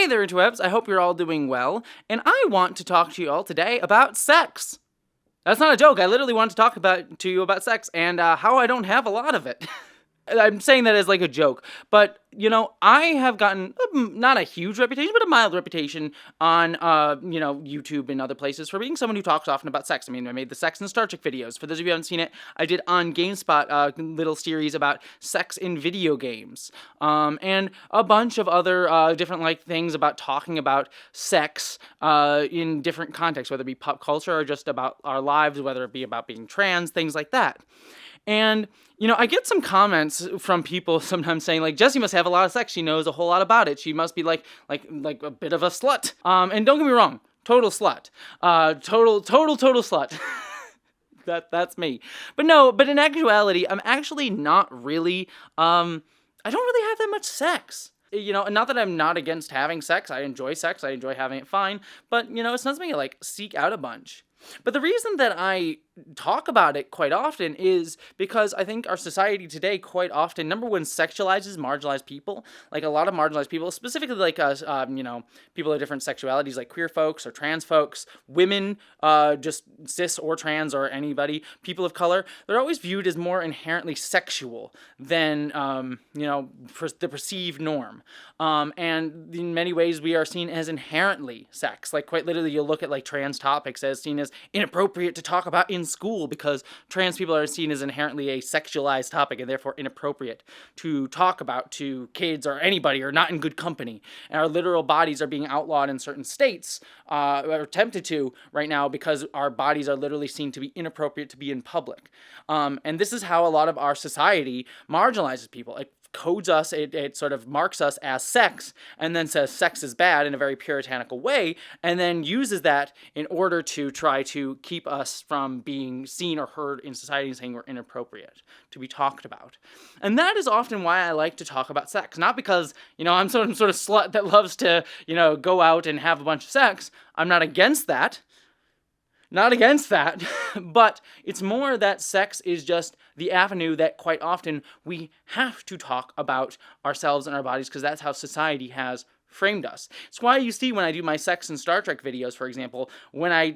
Hey there, interwebs. I hope you're all doing well, and I want to talk to you all today about sex. That's not a joke. I literally want to talk to you about sex and how I don't have a lot of it. I'm saying that as like a joke, but I have gotten not a huge reputation, but a mild reputation on YouTube and other places for being someone who talks often about sex. I mean, I made the Sex and Star Trek videos. For those of you who haven't seen it, I did on GameSpot a little series about sex in video games, and a bunch of other different things about talking about sex in different contexts, whether it be pop culture or just about our lives, whether it be about being trans, things like that. And, I get some comments from people sometimes saying, like, Jessie must have a lot of sex. She knows a whole lot about it. She must be like a bit of a slut. And don't get me wrong, total slut. Total slut. That's me. But in actuality, I'm actually not really, I don't really have that much sex. Not that I'm not against having sex. I enjoy sex. I enjoy having it fine. But, it's not something I, seek out a bunch. But the reason that I talk about it quite often is because I think our society today quite often, number one, sexualizes marginalized people. Like a lot of marginalized people, specifically like us, people of different sexualities, like queer folks or trans folks, women, just cis or trans or anybody, people of color, they're always viewed as more inherently sexual than, the perceived norm. And in many ways, we are seen as inherently sex. Like quite literally, you'll look at trans topics as seen as inappropriate to talk about in school because trans people are seen as inherently a sexualized topic and therefore inappropriate to talk about to kids or anybody or not in good company. And our literal bodies are being outlawed in certain states, or attempted to right now because our bodies are literally seen to be inappropriate to be in public. And this is how a lot of our society marginalizes people. It codes us, it sort of marks us as sex, and then says sex is bad in a very puritanical way, and then uses that in order to try to keep us from being seen or heard in society and saying we're inappropriate to be talked about. And that is often why I like to talk about sex. Not because, I'm some sort of slut that loves to, go out and have a bunch of sex. I'm not against that. Not against that, but it's more that sex is just the avenue that quite often we have to talk about ourselves and our bodies because that's how society has framed us. It's why you see when I do my Sex and Star Trek videos, for example, when I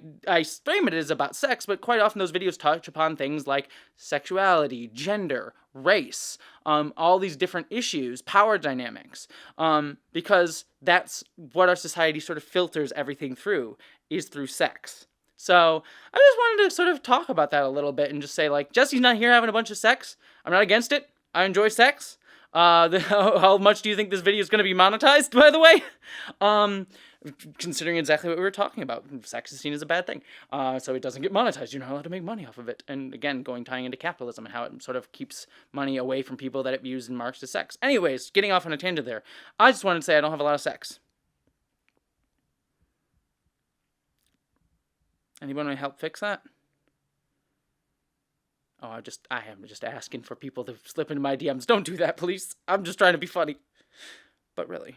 frame it as about sex, but quite often those videos touch upon things like sexuality, gender, race, all these different issues, power dynamics, because that's what our society sort of filters everything through, is through sex. So I just wanted to sort of talk about that a little bit and just say, Jessie's not here having a bunch of sex. I'm not against it. I enjoy sex. How much do you think this video is going to be monetized, by the way? Considering exactly what we were talking about. Sex is seen as a bad thing. So it doesn't get monetized. You're not allowed to make money off of it. And again, tying into capitalism and how it sort of keeps money away from people that it views and marks as sex. Anyways, getting off on a tangent there. I just wanted to say I don't have a lot of sex. Anyone want to help fix that? Oh, I am just asking for people to slip into my DMs. Don't do that, please. I'm just trying to be funny. But really.